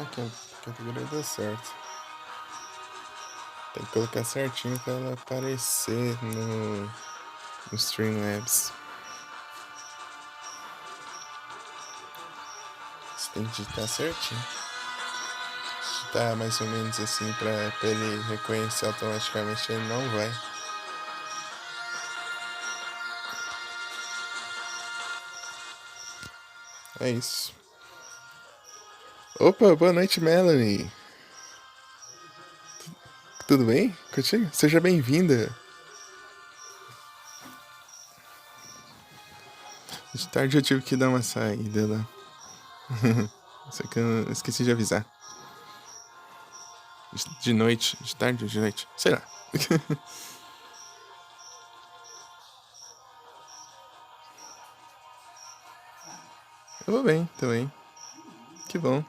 Aqui, a categoria deu certo. Tem que colocar certinho pra ela aparecer no Streamlabs. Você tem que digitar certinho. Digitar mais ou menos assim pra ele reconhecer automaticamente, ele não vai. É isso. Opa, boa noite, Melanie. Tudo bem contigo? Seja bem-vinda. De tarde eu tive que dar uma saída lá. Só que eu esqueci de avisar. De noite, de tarde ou de noite, sei lá. Eu vou bem também. Que bom.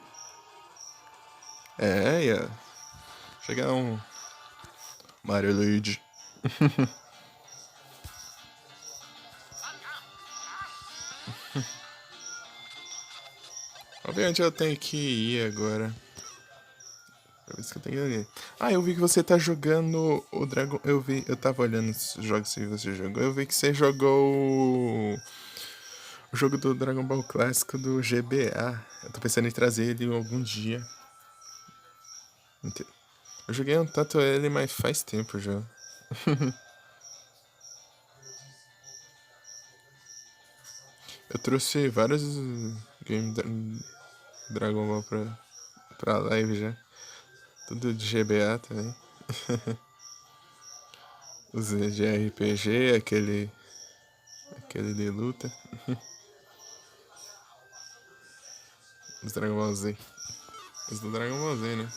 Ia chegar um Mario Luigi. Vamos ver onde eu tenho que ir agora. Pra ver se eu tenho que ir. Ah, eu vi que você tá jogando o Dragon. Eu tava olhando os jogos que você jogou. Eu vi que você jogou o jogo do Dragon Ball clássico do GBA. Eu tô pensando em trazer ele algum dia. Eu joguei um tanto ele, mas faz tempo já. Eu trouxe vários games Dragon Ball pra live já. Tudo de GBA também. Os de RPG, aquele de luta. Os Dragon Ball Z. Os do Dragon Ball Z, né?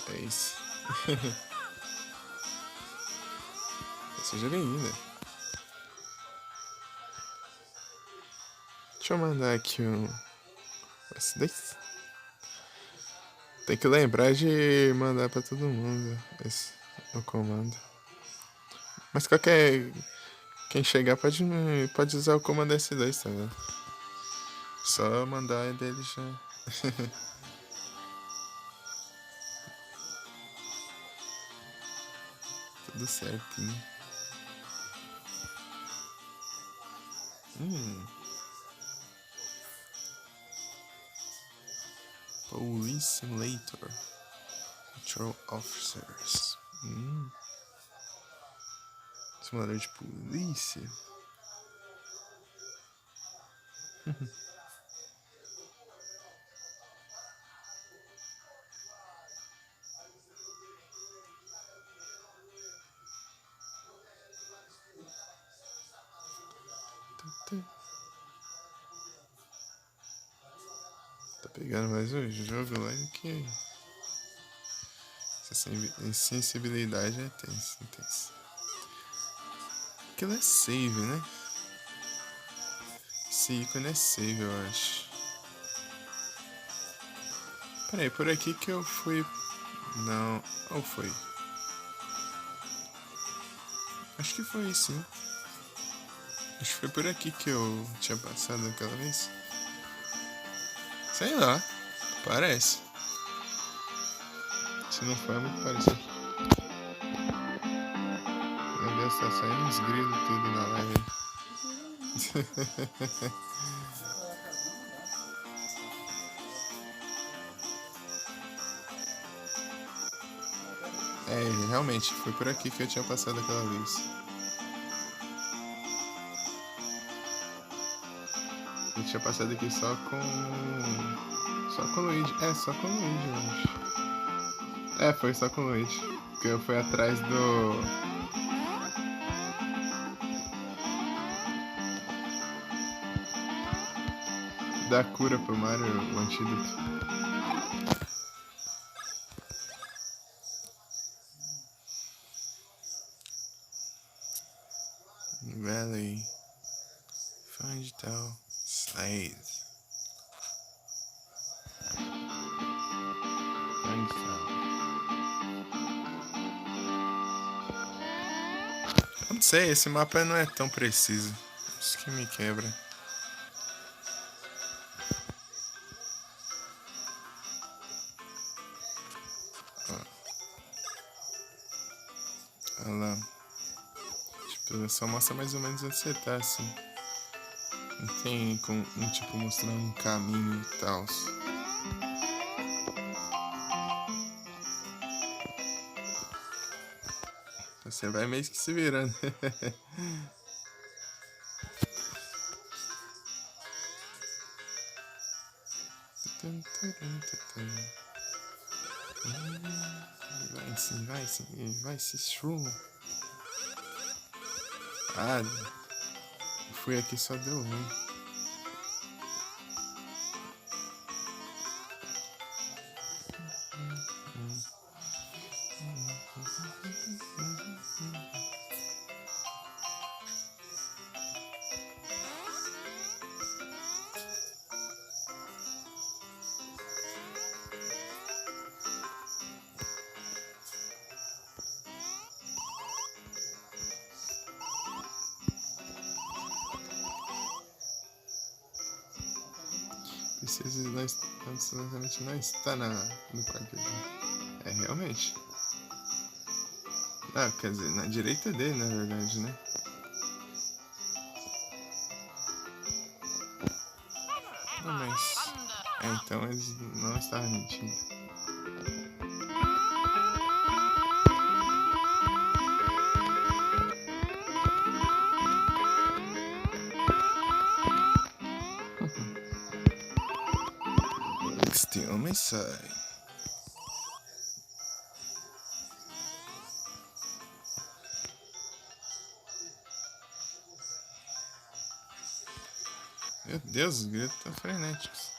É isso. Seja bem-vinda. Deixa eu mandar aqui um S10. Tem que lembrar de mandar pra todo mundo o comando. Mas quem chegar pode usar o comando S2, tá vendo? Só mandar dele já. Tudo certinho. Police Simulator. Control Officers. Simulador de polícia. Tá pegando mais um jogo lá que essa sensibilidade é tensa. Aquilo é save, né? Esse ícone é save, eu acho. Peraí, por aqui que eu fui. Não, ou foi? Acho que foi sim. Acho que foi por aqui que eu tinha passado aquela vez. Sei lá, parece. Se não for, é muito parecido. Meu Deus, tá saindo uns grilos tudo na live. Realmente, foi por aqui que eu tinha passado aquela vez. Eu tinha passado aqui só com o Luigi. Só com o Luigi, eu acho. Foi só com o Luigi. Porque eu fui atrás da cura pro Mario, o antídoto. Valley. Find tal. Slade. Não sei, esse mapa não é tão preciso. Isso que me quebra. Olha lá. Tipo, só mostra mais ou menos onde você tá, assim. Não tem tipo, mostrando um caminho e tal. Você vai meio que se virando. Vai sim, shroom. Ah, fui aqui só deu ruim. Preciso absolutamente não está no quarto dele. É, realmente. Ah, quer dizer, na direita dele, na verdade, né? Não, mas... É, então eles não estavam mentindo. Still my side. Meu Deus, os gritos estão frenéticos.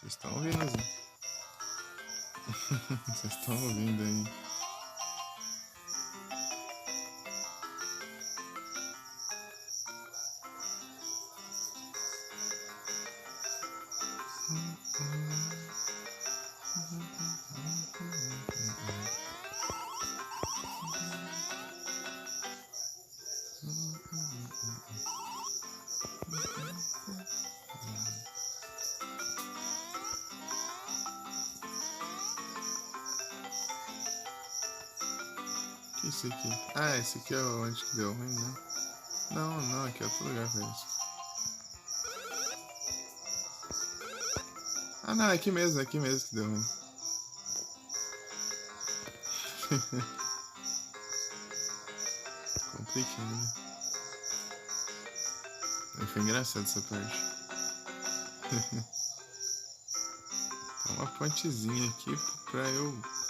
Vocês estão ouvindo, Zé? Vocês estão ouvindo aí. O que é isso aqui? Ah, esse aqui é onde que deu ruim, né? Não, aqui é outro lugar pra isso. Ah, não, é aqui mesmo que deu ruim. Complicado, né? Foi engraçado essa parte. Tem uma pontezinha aqui pra eu...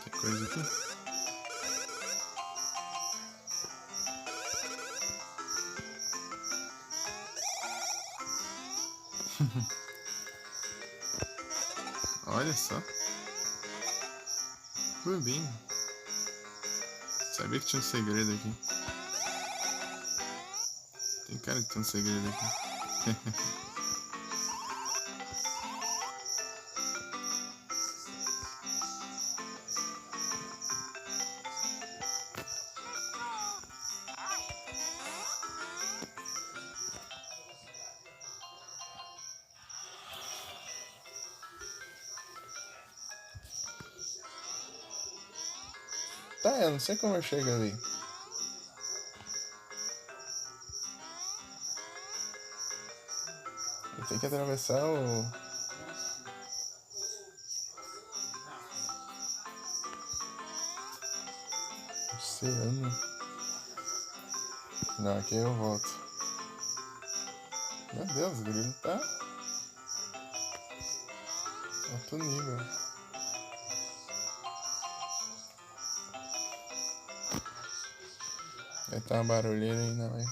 Que coisa aqui. Olha só. Rubinho. Sabia que tinha um segredo aqui. Tem cara que tem um segredo aqui. Tá, eu não sei como eu chego ali. Eu tenho que atravessar o... oceano. Não, aqui eu volto. Meu Deus, o grilo tá... alto nível. Vai tá uma barulheira aí, não, hein?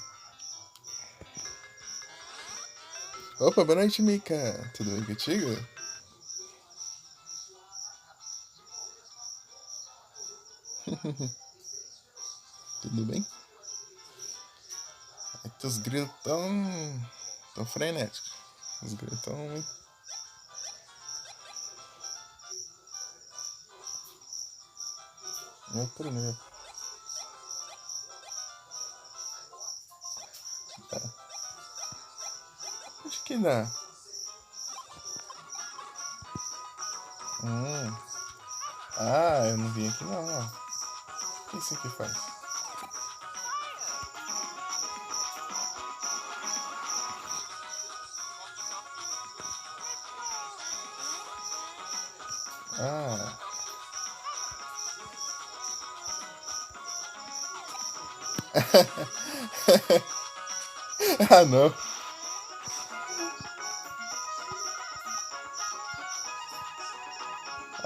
Opa, boa noite, Mika. Tudo bem contigo? Tudo bem? Os grilos tão frenéticos. Os grilos tão muito primeiro. Acho que dá. Ah, eu não vim aqui não, ó. O que isso aqui faz? Ah. Ah, não.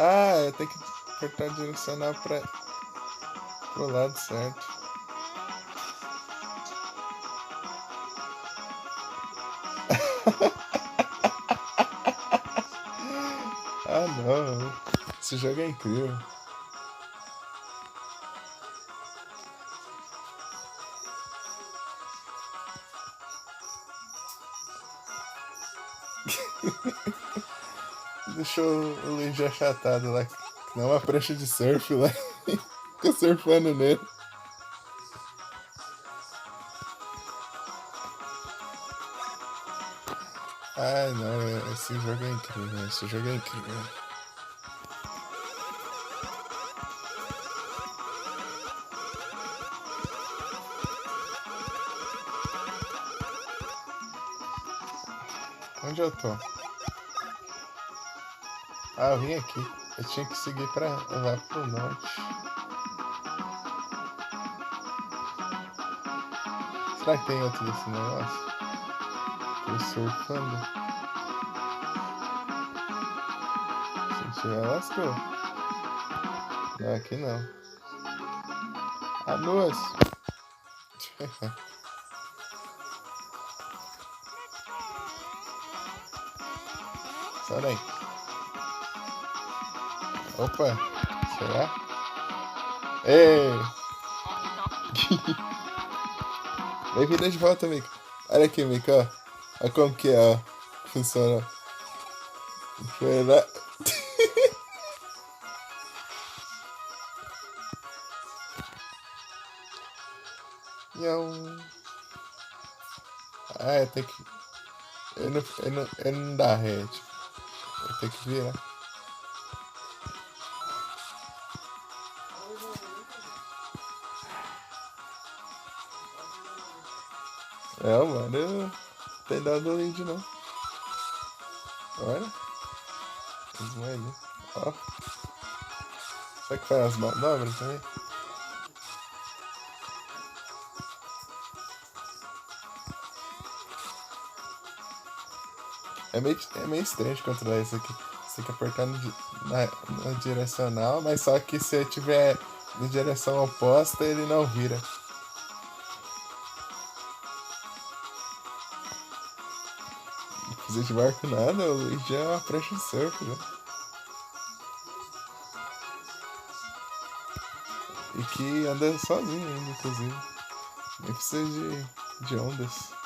Ah, eu tenho que apertar direcional pro lado certo. Ah, não. Esse jogo é incrível. Deixou o Luigi achatado lá. Não é uma prancha de surf lá. Fica surfando nele. Ai, não. Esse jogo é incrível. Esse jogo é incrível. Onde eu tô? Ah, eu vim aqui. Eu tinha que seguir pra lá pro norte. Será que tem outro desse negócio? Tô surfando. Se tiver, lascou. Não, aqui não. A luz. Sai daí. Opa. Será? Ei! Bem-vinda de volta, Mika. Olha aqui, Mika, ó. Olha como que é, ó. Funciona. Foi lá. Nhão. Ah, eu tenho que. Eu não dá ré, tipo. Eu tenho que virar. É, mano, eu não tem dado lead não. Olha. Smile. Ó. Será que faz as manobras também? É meio estranho de controlar isso aqui. Você tem que apertar na direcional, mas só que se eu tiver na direção oposta, ele não vira. Não precisa de barco nada, o Luigi é uma prancha de surf, né? E que anda sozinho ainda, inclusive. Nem precisa de ondas.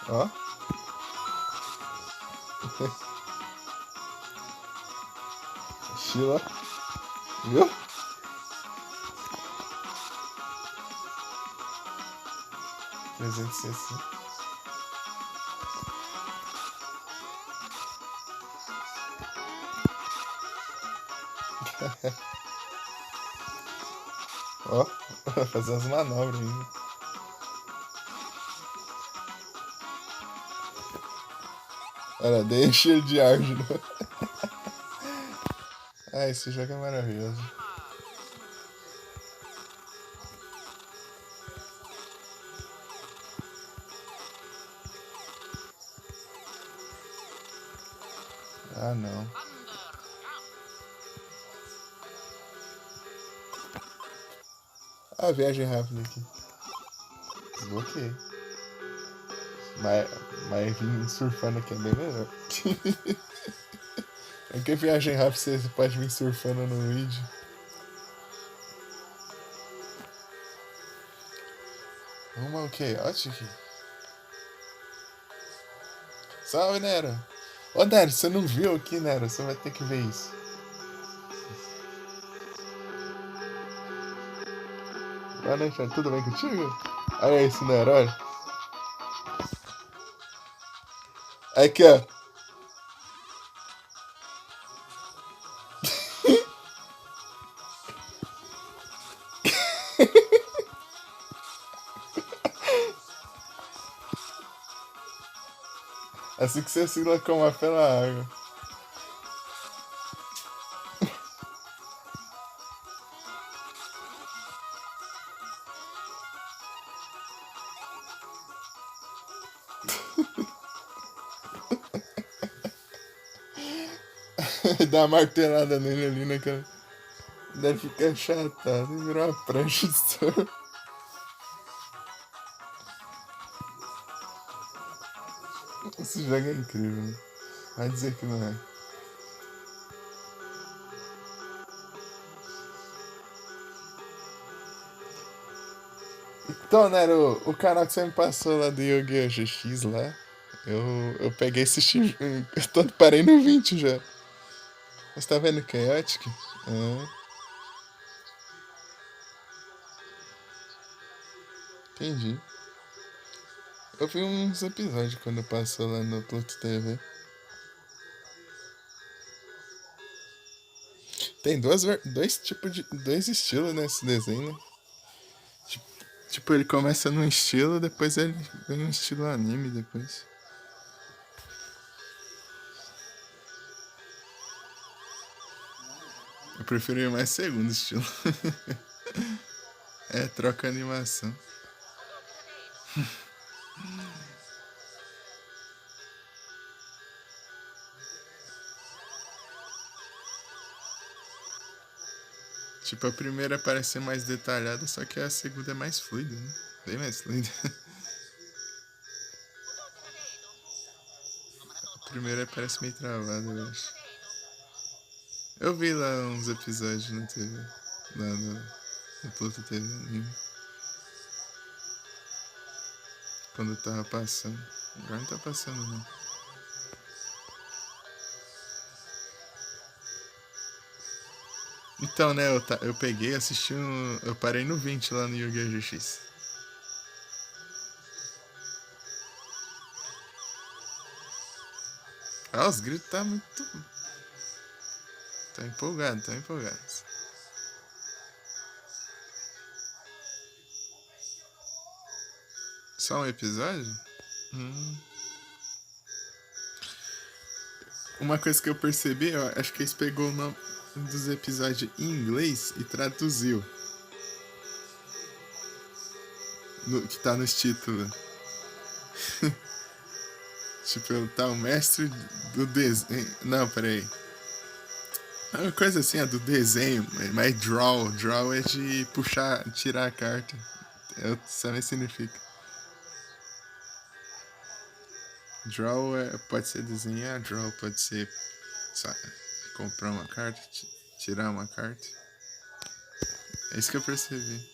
Ó. Sheila. Viu? Presente ser assim. Ó. Fazer as manobras ainda. Olha, deixa ele de ar de novo. Ah, esse jogo é maravilhoso. Ah, não. Ah, viagem rápida aqui. Desbloqueei. Mas vir surfando aqui é bem melhor. Porque viagem rápida você pode vir surfando no vídeo. Uma o quê? Ótimo. Salve, Nero. Ô, Nero, você não viu aqui, Nero? Você vai ter que ver isso. Boa noite, Nero. Tudo bem contigo? Olha isso, Nero, olha. Aqui, ó. Assim que você se locomove pela água. Dá uma martelada nele ali naquela. Deve ficar chatado e virar uma prancha de surf. Esse jogo é incrível, né? Vai dizer que não é. Então, Nero, o canal que você me passou lá do Yu-Gi-Oh! GX lá, eu peguei esse assisti. Eu parei no 20 já. Você tá vendo Chaotic? Ah, entendi. Eu vi uns episódios quando passou lá no Pluto TV. Tem dois tipos de. Dois estilos nesse desenho, né? Tipo, ele começa num estilo, depois ele vem num estilo anime depois. Eu preferi mais segundo estilo. É, troca a animação. Tipo, a primeira parece ser mais detalhada, só que a segunda é mais fluida, né? Bem mais fluida. A primeira parece meio travada, eu acho. Eu vi lá uns episódios na TV. Lá no Pluto TV anime. Quando tava passando. Agora não tá passando não. Então, né, eu peguei, assisti um. Eu parei no 20 lá no Yu-Gi-Oh! GX. Ah, os gritos tá muito. Tá empolgado, tá empolgado. Só um episódio? Hum. Uma coisa que eu percebi, eu acho que eles pegou um dos episódios em inglês e traduziu. Que tá nos títulos. Tipo, tá o mestre do desenho. Não, peraí. É uma coisa assim, é do desenho, mas draw. Draw é de puxar, tirar a carta. Sabe o que significa? Draw pode ser desenhar, draw pode ser, sabe, comprar uma carta, tirar uma carta. É isso que eu percebi.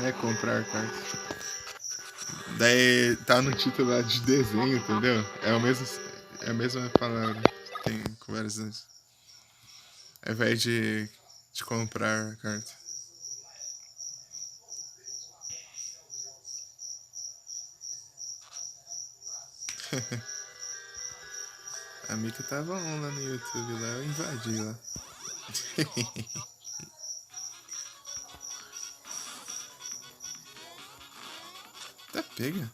É comprar carta. Daí tá no título lá de desenho, entendeu? É a mesma palavra. Tem com várias vezes. Ao invés de comprar a carta. A Mika tava on lá no YouTube, lá eu invadi lá. Tá pega.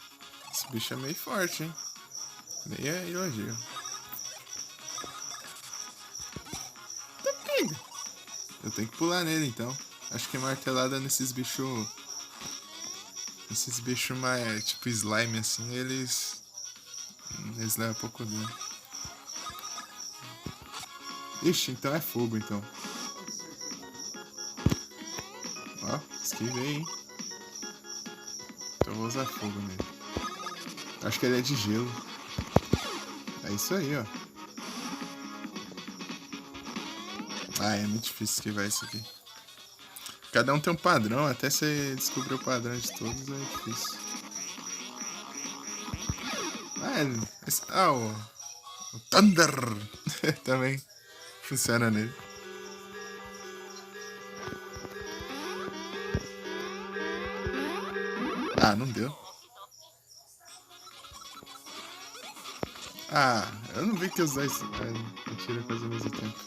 Esse bicho é meio forte, hein? Nem é elogio. Tá pega. Eu tenho que pular nele então. Acho que martelada nesses bichos. Esses bichos mais tipo slime assim, eles levam pouco dano. Ixi, então é fogo então. Ó, esquivei, hein? Então eu vou usar fogo nele. Acho que ele é de gelo. É isso aí, ó. Ah, é muito difícil esquivar isso aqui. Cada um tem um padrão, até você descobrir o padrão de todos é difícil. O Thunder também funciona nele. Ah, não deu. Ah, eu não vi que os dois atiram quase ao mesmo tempo.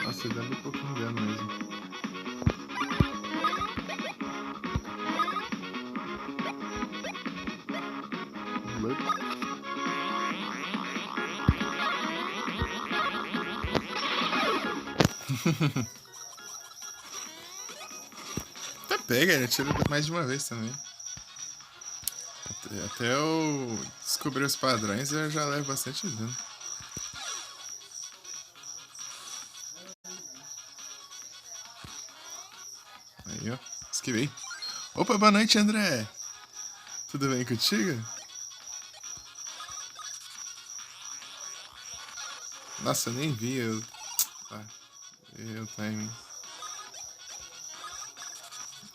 Nossa, dá bem pouquinho dano mesmo. Até pega, ele atira mais de uma vez também. Até eu descobrir os padrões eu já levo bastante dano. Aí, ó. Esquivei. Opa, boa noite, André. Tudo bem contigo? Nossa, eu nem vi. Eu timing.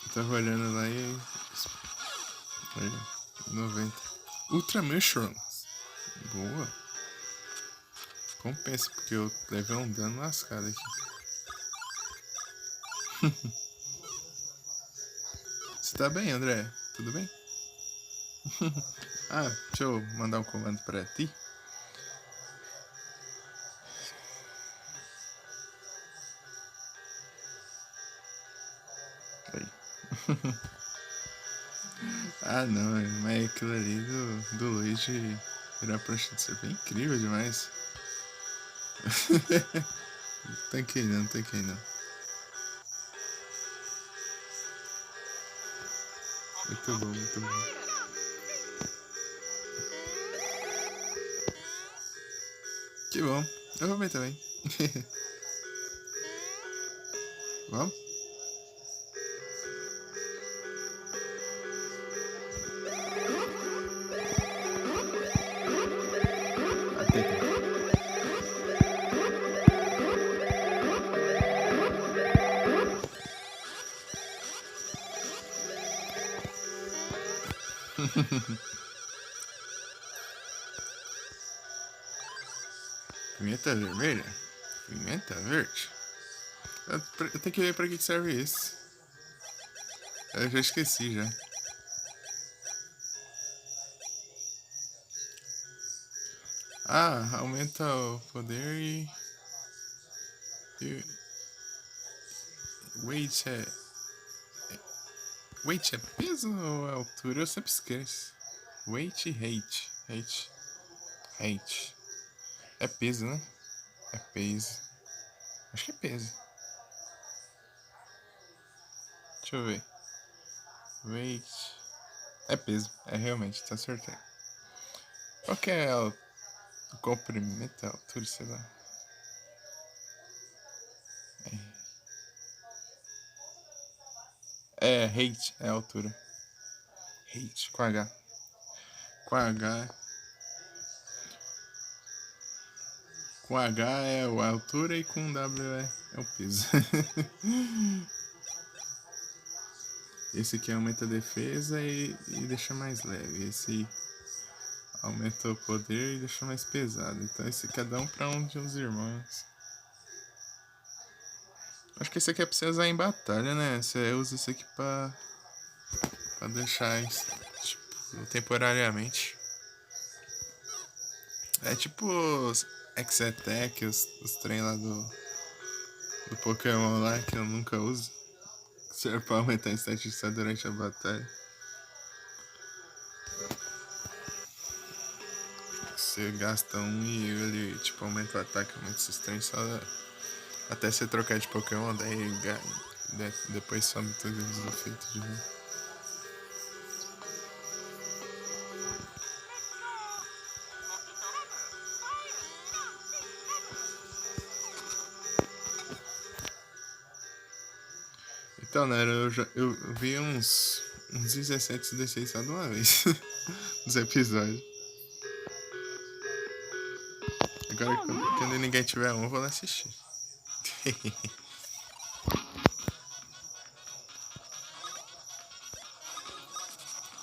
Eu tava olhando lá e... Aí, 90. Ultra Mushrooms. Boa. Compensa, porque eu levei um dano lascado aqui. Você tá bem, André? Tudo bem? Deixa eu mandar um comando pra ti. Aí. Não, mas aquilo ali do Luigi virar prancha de surf é incrível demais. Tanquei não. Muito bom, muito bom. Que bom. Eu vou bem também. Vamos? Até. Pimenta vermelha? Pimenta verde? Eu tenho que ver pra que serve isso. Eu já esqueci já. Aumenta o poder e weight é... Weight é peso ou é altura? Eu sempre esqueço. Weight e height. Height. É peso, né? É peso. Acho que é peso. Deixa eu ver. Weight. É peso. É realmente, tá acertando. Qual que é o comprimento, a altura, sei lá. Height é a altura. Height, com H. Com H. Com H é a altura e com W é o peso. Esse aqui aumenta a defesa e deixa mais leve. Esse aumenta o poder e deixa mais pesado. Então esse cada um pra um de uns irmãos. Acho que esse aqui é pra você usar em batalha, né? Você usa isso aqui pra deixar tipo, temporariamente. É tipo os X-Attack, os trem lá do Pokémon lá que eu nunca uso. Serve pra aumentar a estatística durante a batalha. Você gasta um e ele tipo aumenta o ataque, aumenta esses trens só até você trocar de Pokémon, daí depois some todos os efeitos de novo. Então, né, eu vi uns uns 17 16 só de uma vez. Nos episódios. Agora, quando ninguém tiver um, eu vou lá assistir.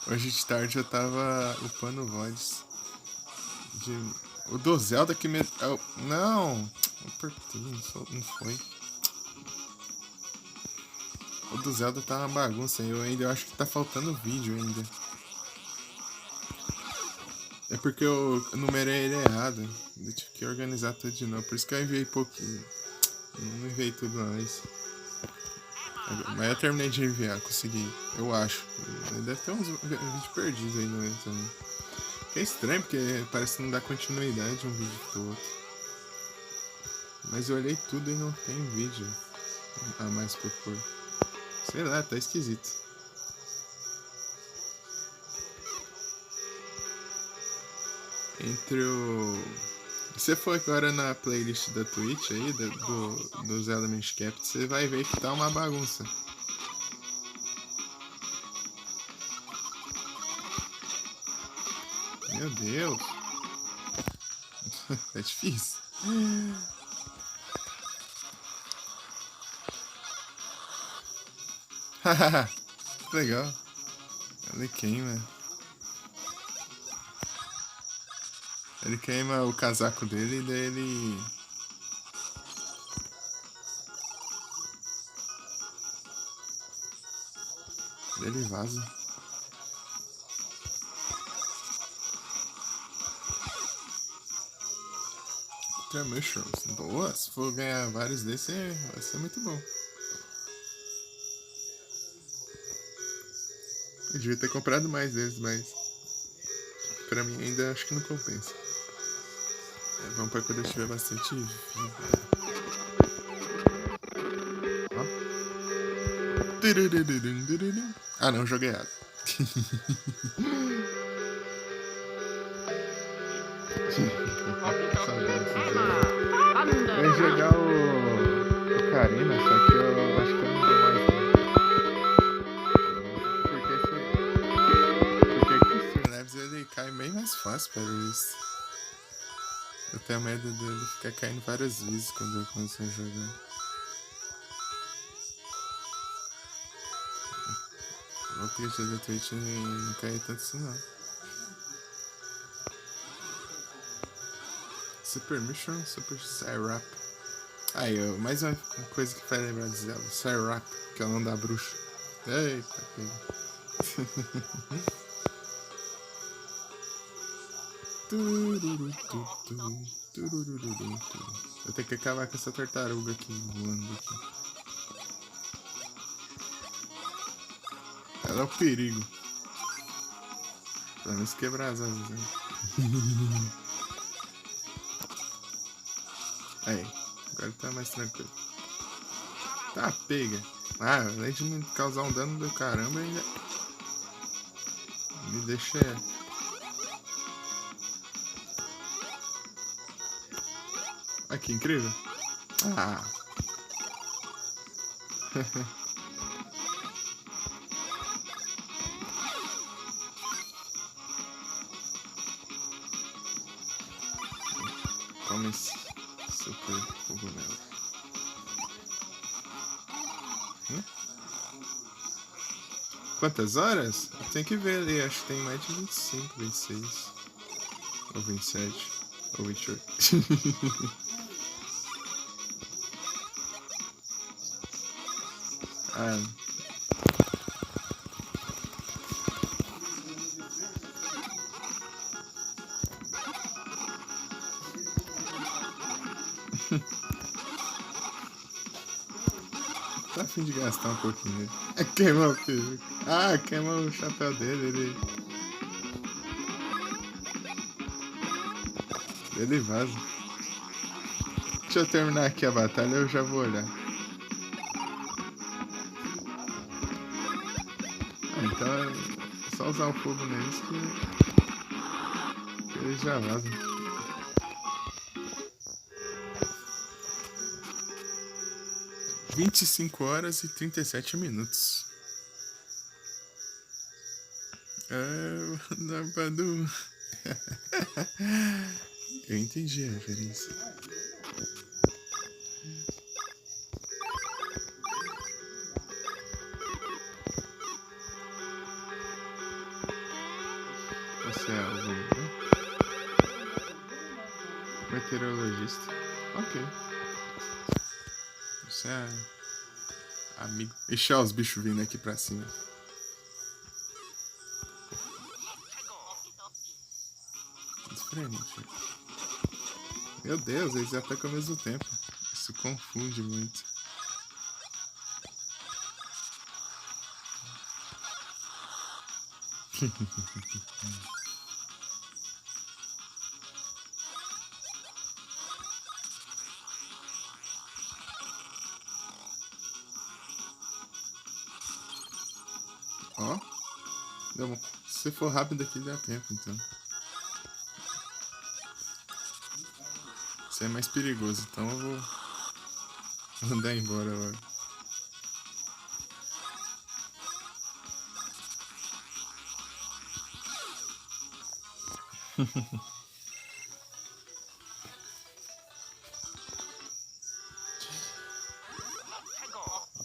Hoje de tarde eu tava upando voz. O do Zelda que me. Não! Eu apertei, não foi. O do Zelda tá uma bagunça. Eu acho que tá faltando vídeo ainda. É porque eu numerei ele errado. Eu tive que organizar tudo de novo. Por isso que eu enviei pouquinho. Não enviei tudo mais. Mas eu terminei de enviar, consegui. Eu acho. Deve ter uns vídeos perdidos aí no meio também. Que é estranho, porque parece que não dá continuidade um vídeo pro outro. Mas eu olhei tudo e não tem vídeo a mais por pôr. Sei lá, tá esquisito. Entre o... Se você for agora na playlist da Twitch aí, do Zelda Minecraft, você vai ver que tá uma bagunça. Meu Deus. É difícil. Hahaha. Que legal. Ele queima. Ele queima o casaco dele e daí ele... Ele vaza. Mushrooms. Boa, se for ganhar vários desses, vai ser muito bom. Eu devia ter comprado mais deles, mas pra mim ainda acho que não compensa. Vamos pra quando eu tiver bastante vida. Ó. Ah não, joguei errado. Eu ia jogar o Karina, só que eu acho que eu não vou mais não. Porque aqui o Streamlabs ele cai bem mais fácil para isso. Eu tenho medo dele ficar caindo várias vezes quando eu começar a jogar. O upgrade da Twitch não cai tanto assim não. Super Mission, Super Syrap. Aí, mais uma coisa que faz lembrar de Zelda. Syrap, que é o nome da bruxa. Eita, pega. Eu tenho que acabar com essa tartaruga aqui voando aqui. Ela é um perigo. Pra não se quebrar as asas, né? Aí, agora tá mais tranquilo. Tá, pega. Ah, além de me causar um dano do caramba, ainda me deixa... Olha que incrível. Ah. Toma esse super cogumelo. Quantas horas? Eu tenho que ver ali, acho que tem mais de 25, 26. Ou 27. Ou 28. Ah. Tá a fim de gastar um pouquinho dele. Queimou o filho. Ah, queimou o chapéu dele. Ele vaza. Deixa eu terminar aqui a batalha, eu já vou olhar. Então é só usar o fogo neles que eles já vazam. (25 horas e 37 minutos). Da Badu. Eu entendi a referência. Você é algum meteorologista? Ok. Você é amigo. Ixi, ó, os bichos vindo aqui pra cima. Diferente. Meu Deus, eles atacam ao mesmo tempo. Isso confunde muito. Ó. Se for rápido aqui, dá tempo, então. Isso é mais perigoso, então eu vou andar embora logo.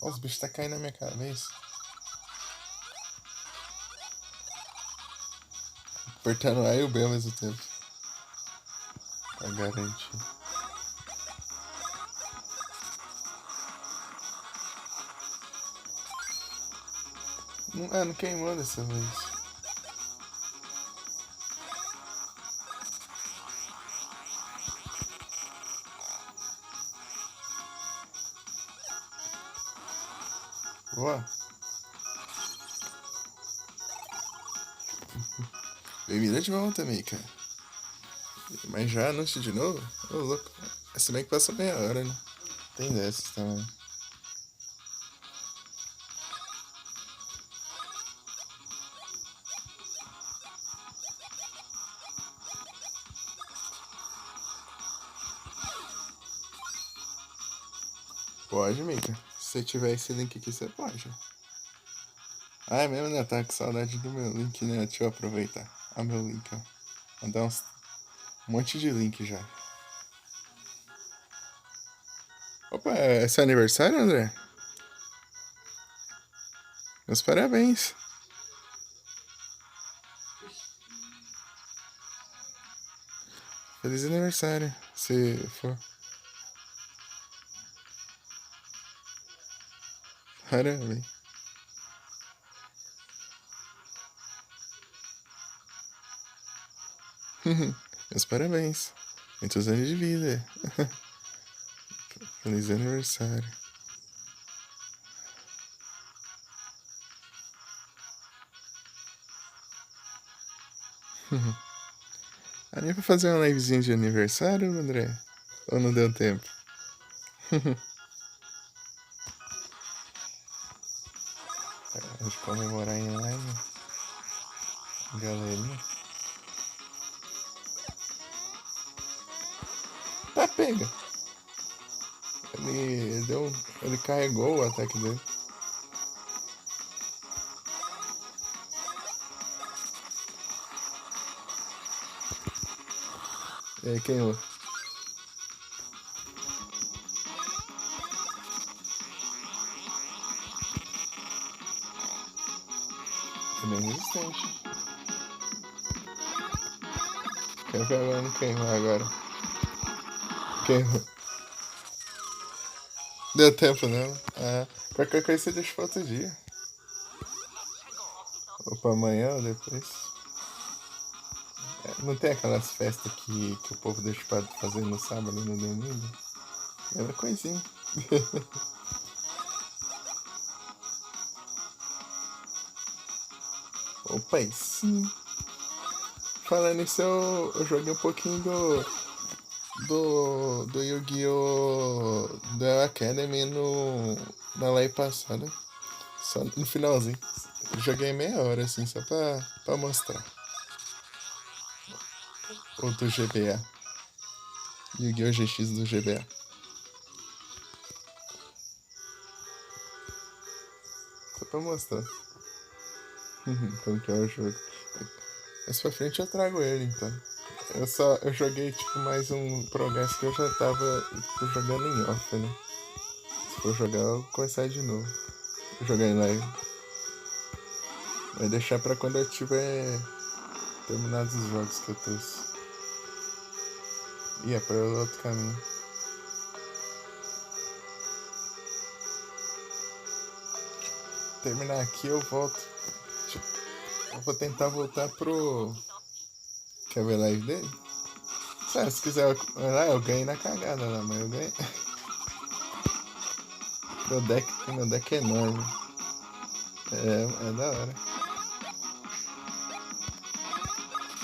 Ó, os bichos tá caindo na minha cabeça. Apertando A e o B ao mesmo tempo. Pra garantir. Não queimou dessa vez. Boa. Bem-vinda de volta, Mika. Mas já anúncio de novo? Ô, louco. Se bem que passou meia hora, né? Tem dessas também. Pode, Mika. Se você tiver esse link aqui, você pode. Ah, é mesmo, né? Tá com saudade do meu link, né? Deixa eu aproveitar. Ah, meu link, ó. Mandar um monte de link já. Opa, é seu aniversário, André? Meus parabéns. Feliz aniversário, se for. Parabéns. Meus parabéns. Muitos anos de vida. Feliz aniversário. Ah, nem pra fazer uma livezinha de aniversário, André? Ou não deu tempo? Vamos comemorar em live. Galerinha. Tá, pega. Ele carregou o ataque dele. E aí, queimou. É bem resistente. Quero ver agora não queimar agora. Queimou. Deu tempo não? Ah, qualquer coisa você deixa pra outro dia. Ou pra amanhã ou depois. Não tem aquelas festas que o povo deixa pra fazer no sábado e no domingo? Era coisinha. Opa, e sim. Falando nisso, eu joguei um pouquinho do Yu-Gi-Oh! Da Academy na live passada. Só no finalzinho. Eu joguei meia hora, assim, só pra mostrar. O do GBA. Yu-Gi-Oh! GX do GBA. Só pra mostrar. Como que é o jogo. Mais pra frente eu trago ele, então. Eu joguei tipo mais um progresso que eu já tava jogando em off, né? Se for jogar, eu vou começar de novo. Jogar em live. Vai deixar pra quando eu tiver terminado os jogos que eu trouxe. E é pra outro caminho. Terminar aqui eu volto. Eu vou tentar voltar pro. Quer ver a live dele? Se quiser lá, eu ganhei na cagada lá, mas eu ganhei. Meu deck é enorme. É da hora.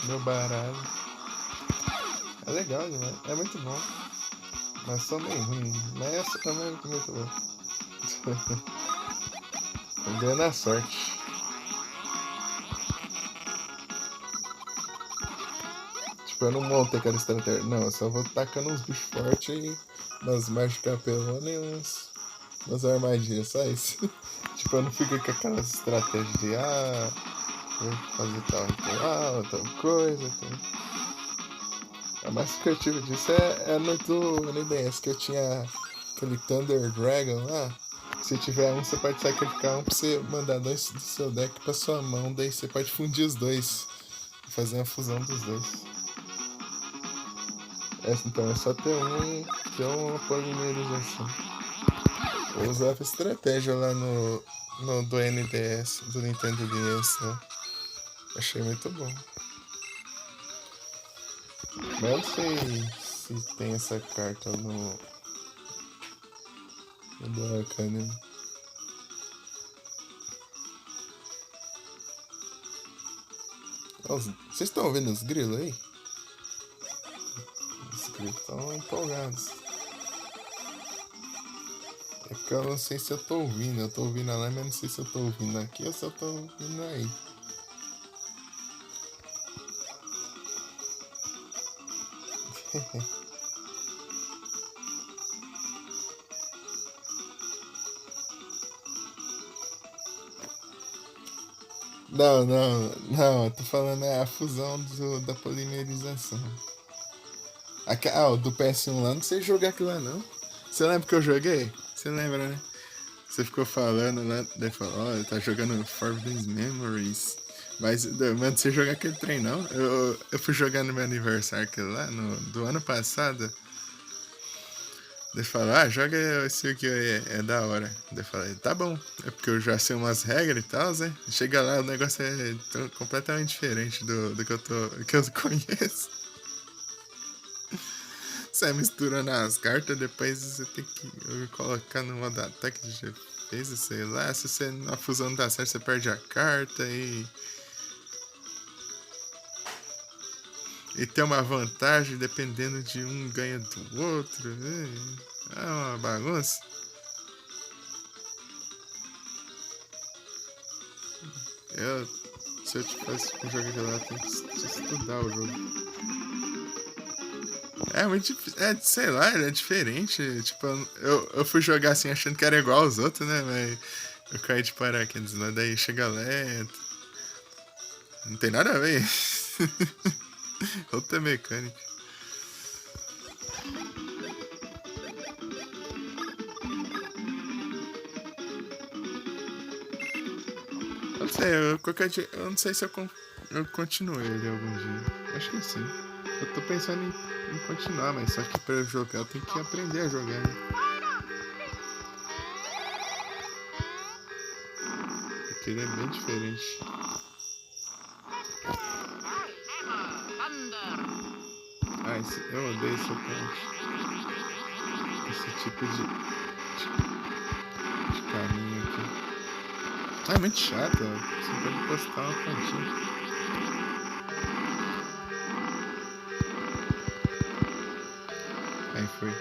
Meu baralho. É legal demais. É muito bom. Mas sou meio ruim. Mas essa também é muito bom. Eu ganho na sorte. Tipo, eu não monto aquela estratégia. Não, eu só vou tacando uns bichos fortes e umas mágicas apelona e umas armadilhas, só isso. Tipo, eu não fico com aquelas estratégias de vou fazer tal ritual, tal coisa. A mais criativa disso é no do NDS, que eu tinha aquele Thunder Dragon lá. Se tiver um, você pode sacrificar um pra você mandar dois do seu deck pra sua mão, daí você pode fundir os dois. Fazer a fusão dos dois. Então é só ter um e ter uma polimerização. Eu usava estratégia lá no do NDS, do Nintendo DS, né? Achei muito bom. Mas eu não sei se tem essa carta no do Arcanime. Vocês estão ouvindo os grilos aí? Os grilos estão empolgados. É porque eu não sei se eu tô ouvindo. Eu tô ouvindo lá, mas não sei se eu tô ouvindo aqui ou se eu tô ouvindo aí. Não, eu tô falando a fusão da polimerização. O do PS1 lá, não sei jogar aquilo lá não. Você lembra que eu joguei? Você lembra, né? Você ficou falando lá, daí falou, tá jogando Forbidden Memories. Mas, mano, você jogar aquele trem não? Eu fui jogar no meu aniversário aquele lá, do ano passado. Daí falou, joga esse aqui aí, é da hora. Daí falei, tá bom. É porque eu já sei umas regras e tal, né? Chega lá, o negócio é completamente diferente do que eu conheço. Você misturando as cartas, depois você tem que colocar no modo ataque de defesa, sei lá. Se você na fusão não dá certo, você perde a carta e tem uma vantagem dependendo de um ganha do outro. É uma bagunça. Se eu tivesse um jogo aqui lá, eu tenho que estudar o jogo. É muito sei lá, ele é diferente. Tipo, eu fui jogar assim achando que era igual aos outros, né? Mas eu caí de paraquedas lá, daí chega lento. Não tem nada a ver. Outra mecânica. Eu não sei se eu continuo ele algum dia. Acho que sim. Eu tô pensando em continuar, mas só que pra eu jogar eu tenho que aprender a jogar, né? Porque ele é bem diferente. Eu odeio esse tipo de caminho aqui. É muito chato, você pode postar uma plantinha. Aí foi.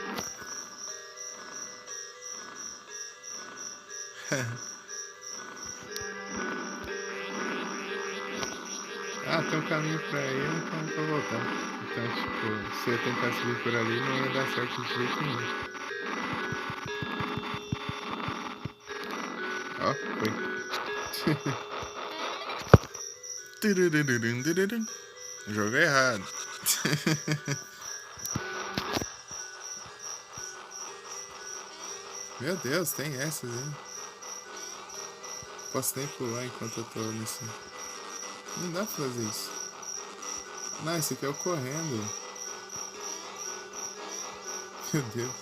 Tem um caminho pra ir e um caminho pra voltar. Então, tipo, se eu tentar subir por ali, não ia dar certo de jeito nenhum. Foi. Jogo errado. Meu Deus, tem essas, hein? Posso nem pular enquanto eu tô nesse. Não dá pra fazer isso. Não, esse aqui é o correndo. Meu Deus.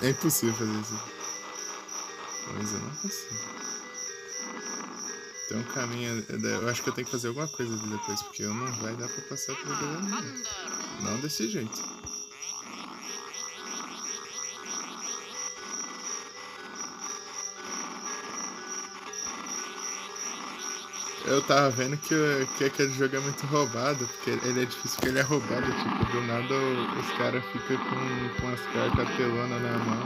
É impossível fazer isso. Mas eu não consigo. Tem um caminho. Eu acho que eu tenho que fazer alguma coisa ali depois, porque eu não vai dar pra passar pelo governo. Não desse jeito. Eu tava vendo que aquele jogo é muito roubado, porque ele é difícil porque ele é roubado, tipo, do nada os caras ficam com as cartas apelona na mão,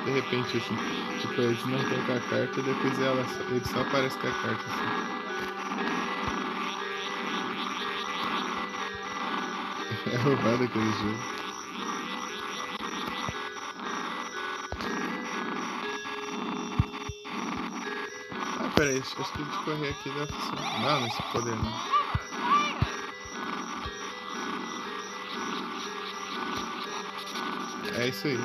de repente, assim, tipo, eles não estão com a carta e depois ele só aparece com a carta, assim. É roubado aquele jogo. Ah, peraí, acho que de correr aqui dá pra ser. Não, nesse poder não. É isso aí.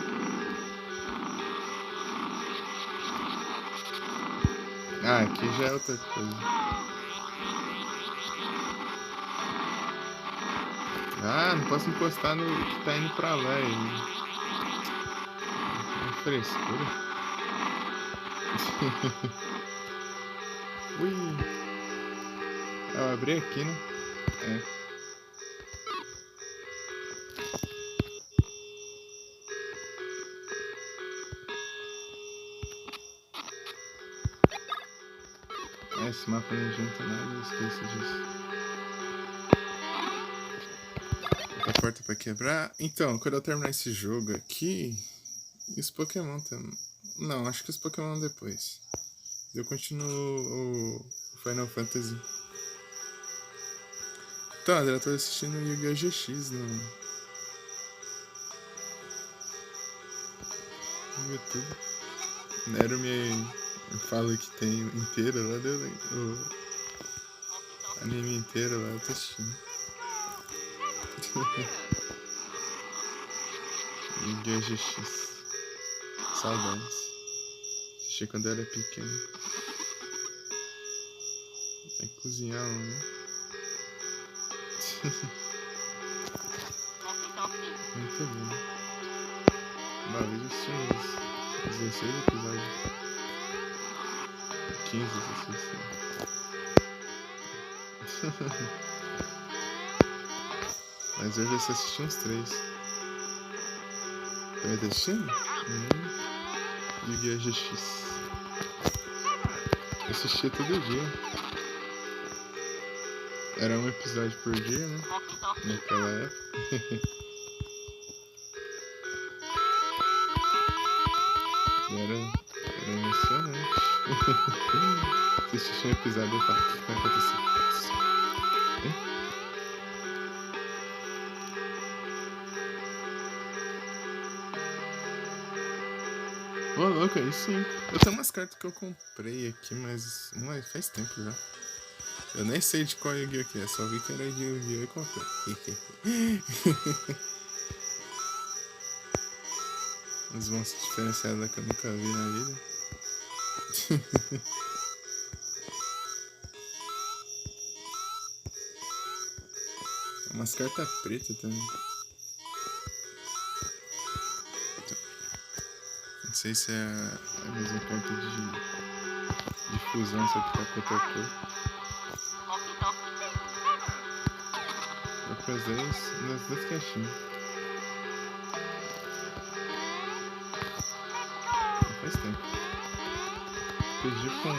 Ah, aqui já é outra coisa. Ah, não posso encostar no que tá indo pra lá. É frescura. Ui. Eu abri aqui, né? É. Esse mapa não adianta nada, eu esqueço disso. Outra porta pra quebrar. Então, quando eu terminar esse jogo aqui. E os Pokémon também. Não, acho que os Pokémon depois. Eu continuo o Final Fantasy. Então, André, eu tô assistindo o Yu-Gi-Oh! GX no YouTube. Nero me fala que tem inteiro lá, o anime inteiro lá, eu tô assistindo. Yu-Gi-Oh! GX. Saudades. Assisti quando eu era pequeno. É cozinhar, né? Muito bom. Uma vez eu assisti uns 16 episódios. 15, 16. Mas hoje eu só assisti uns 3. Tá me assistindo? Yu-Gi-Oh! GX. Eu assistia todo dia. Era um episódio por dia, né? Naquela época. Era emocionante. Se assistir um episódio eu falo, o que vai acontecer? Ô, louco, aí sim. Eu tenho umas cartas que eu comprei aqui, mas faz tempo já. Eu nem sei de qual Yu-Gi-Oh! Que é, só vi que era de Yu-Gi-Oh! E comprei. Uns monstros diferenciados que eu nunca vi na vida. Umas cartas pretas também. Não sei se é a mesma carta de fusão, só que tá com outra cor. Vou fazer isso nas 2 caixinhas. Faz tempo. Pedi com um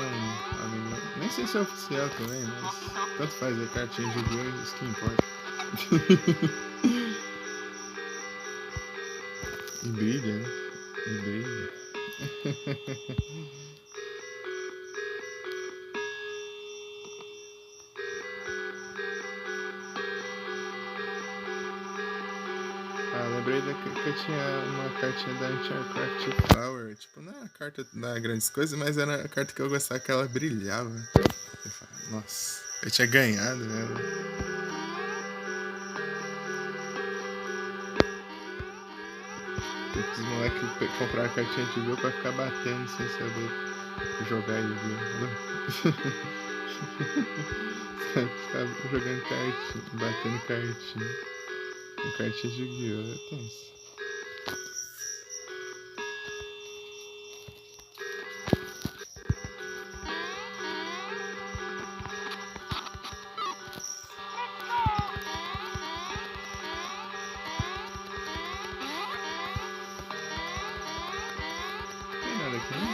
amigo. Nem sei se é oficial também, mas tanto faz, é cartinha de Yu-Gi-Oh! Isso que importa. E brilha, né? E brilha. Ah, lembrei que eu tinha uma cartinha da Anti-Craft Flower. Tipo, não era a carta da grandes coisas, mas era a carta que eu gostava, que ela brilhava. Eu falei, nossa, eu tinha ganhado ela. Os moleques compraram a cartinha de Yu pra ficar batendo sem saber jogar Yu-Gi-Oh! Ficava jogando cartinha, batendo cartinha. Com cartinha de Yu-Gi-Oh! É tenso. Tem nada aqui, né?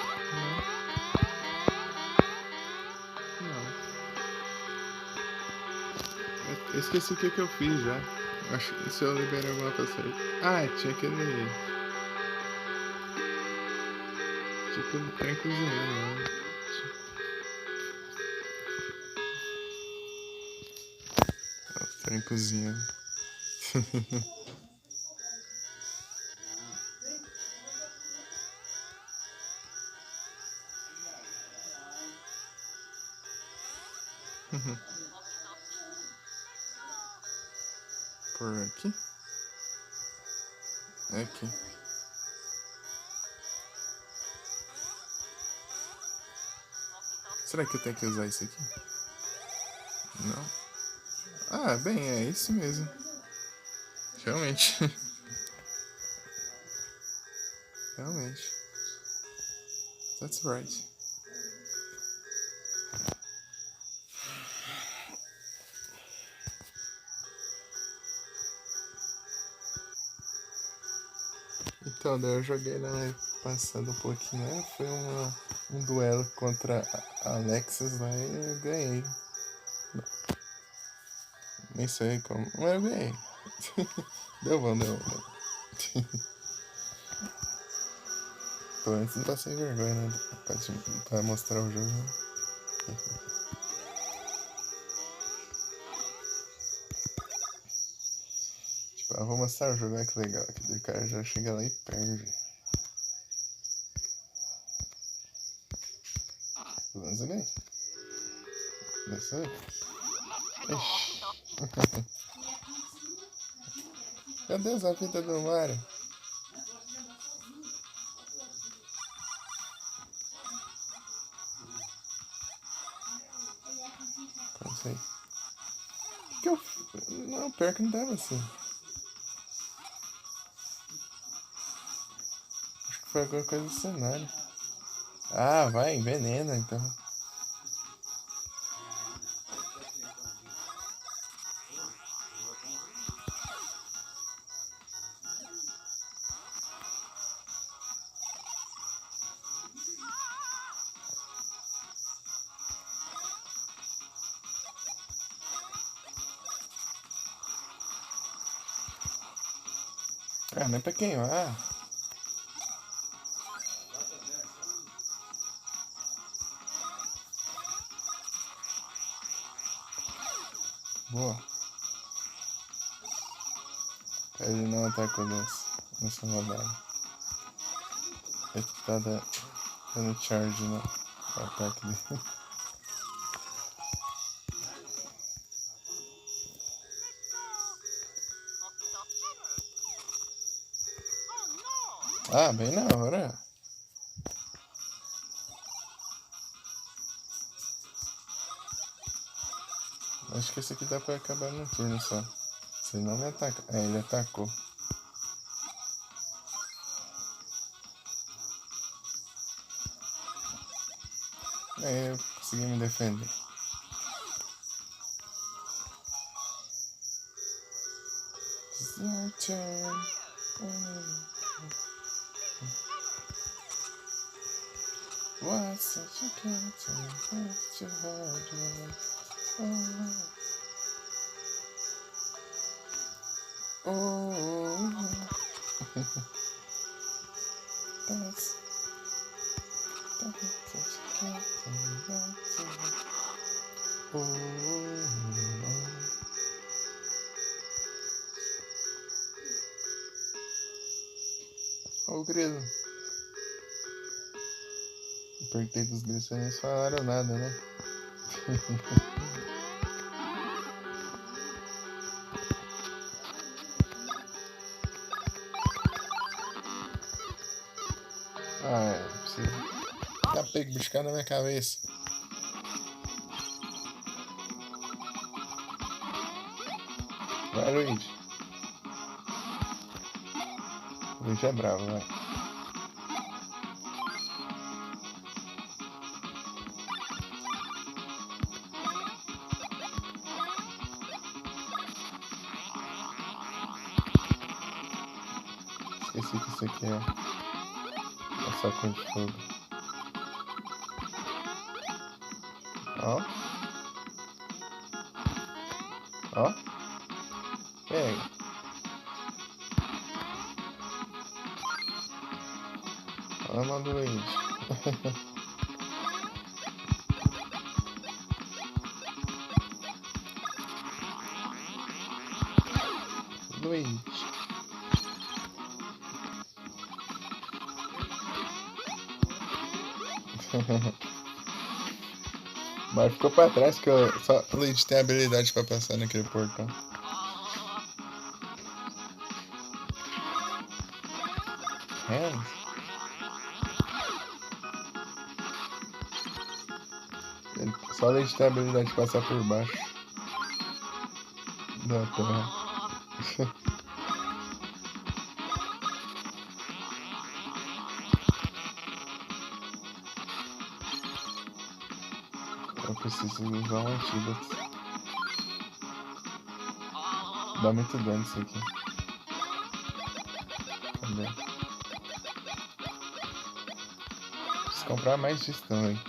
Não. Eu esqueci o que eu fiz já. Acho que se eu liberei alguma coisa certa. Ah, tinha aquele. Tinha aquele trem cozinhando, né? O trem cozinhando. Por aqui? É aqui. Será que eu tenho que usar isso aqui? Não. Ah, bem, é isso mesmo. Realmente. Realmente. That's right. Então, daí eu joguei na passando um pouquinho, né? Foi um duelo contra a Alexis lá e eu ganhei. Nem sei como, mas eu ganhei. Deu bom, deu bom. Pelo menos não passei vergonha, né? Pra mostrar o jogo. Tipo, vou mostrar o jogo, olha que legal. Que o cara já chega lá e perde. Pelo menos eu ganhei. Dessa aí. Meu Deus, a fita do Mario. Como sei? Que eu. Não, pior que não tava assim. Acho que foi alguma coisa do cenário. Ah, vai, envenena então. Ah, não é pra queimar. Boa. Ele não atacou nessa rodada. Ele tá dando charge no ataque dele. Ah, bem na hora. Acho que esse aqui dá pra acabar no turno só. Se ele não me ataca. É, ele atacou. É, eu consegui me defender. It's your turn. What's such a cancer? What's your heart? Oh. That's such a cancer. Ô, grilo. Apertei dos grilos, vocês nem falaram nada, né? Ah, é preciso. Tá pego buscar na minha cabeça. Vai, Luiz. Luiz é bravo, vai. Esqueci que isso aqui é saco de fogo. Ó. Ó. Pega. Fala mal do Luiz. Luiz. Mas ficou pra trás que só o Luiz tem habilidade pra passar naquele portão. Hands? Só o Luiz tem a habilidade de passar por baixo da terra. Eu preciso usar um antídoto. Dá muito dano isso aqui. Cadê? Preciso comprar mais disso também.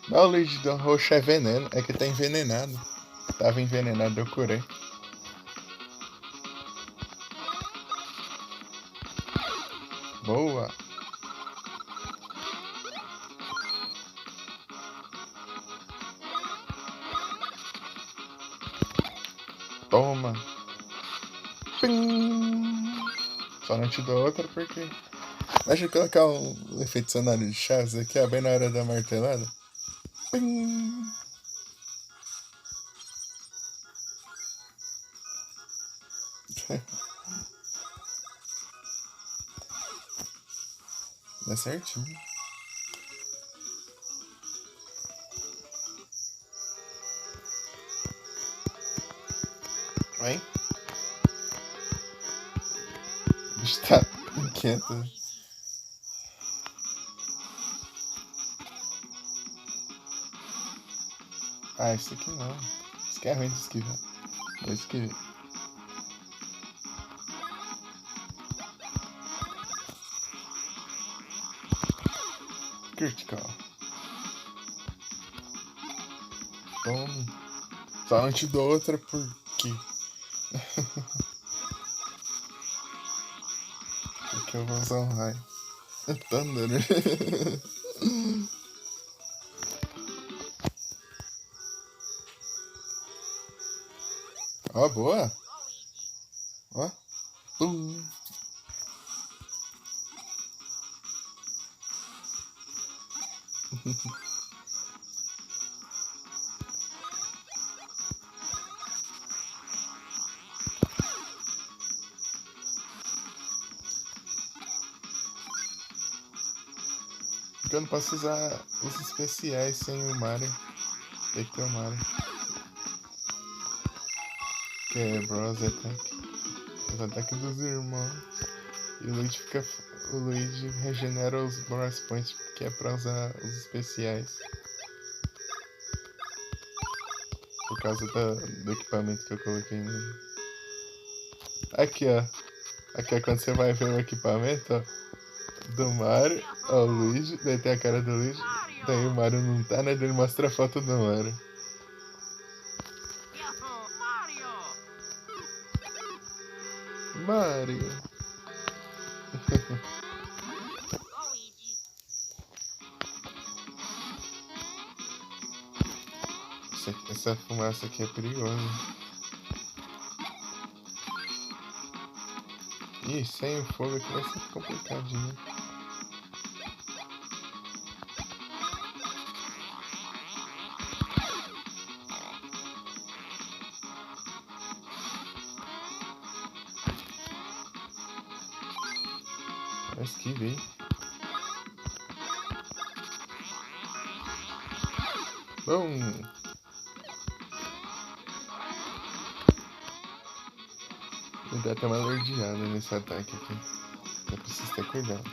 Não, o Luiz do roxo é veneno. É que tá envenenado. Tava envenenado, eu curei. Boa. Toma. Pim. Só não te dou outra porque... Deixa eu colocar um efeito sonoro de Chaves aqui, ó, bem na hora da martelada. Pim. Dá certinho. Vem. O bicho tá inquieto. Ah, isso aqui não. Isso aqui é ruim de esquivar. Vou esquivar. Critical. Tome. Só não te dou outra porque... Porque eu vou usar um raio. Thunder. Ó, boa. Ó. Pum. Porque eu não posso usar os especiais sem o Mario. Tem que ter o Mario. Que é Bros Attack. Os ataques dos irmãos. E o Luigi fica. O Luigi regenera os Bros Points, que é pra usar os especiais. Por causa do equipamento que eu coloquei nele. Aqui, ó. Aqui é quando você vai ver o equipamento, ó. Do Mario, ó, o Luigi, daí tem a cara do Luigi, daí o Mario não tá, né? Daí ele mostra a foto do Mario. Mario. Essa fumaça aqui é perigosa. Ih, sem o fogo aqui vai ser complicadinho. Esquivei. Bom. Me dá até uma alergiada nesse ataque aqui. Eu preciso ter cuidado.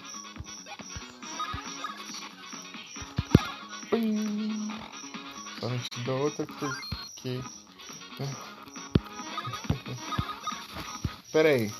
Pim. Só não te dou outra porque... Peraí.